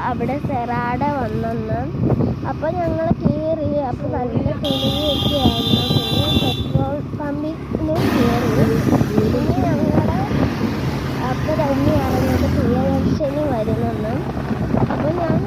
അവിടെ സെറാഡ വന്നെന്ന്. അപ്പോൾ ഞങ്ങൾ കയറി. അപ്പോൾ നല്ല തെളിയൊക്കെ ആയിരുന്നു. പിന്നെ പെട്രോൾ പമ്പിൽ കയറി. പിന്നെ അപ്പോൾ തന്നെയാണ് ഞങ്ങൾക്ക് പ്രിയദർശിനി വരുന്നെന്ന്. അപ്പോൾ ഞാൻ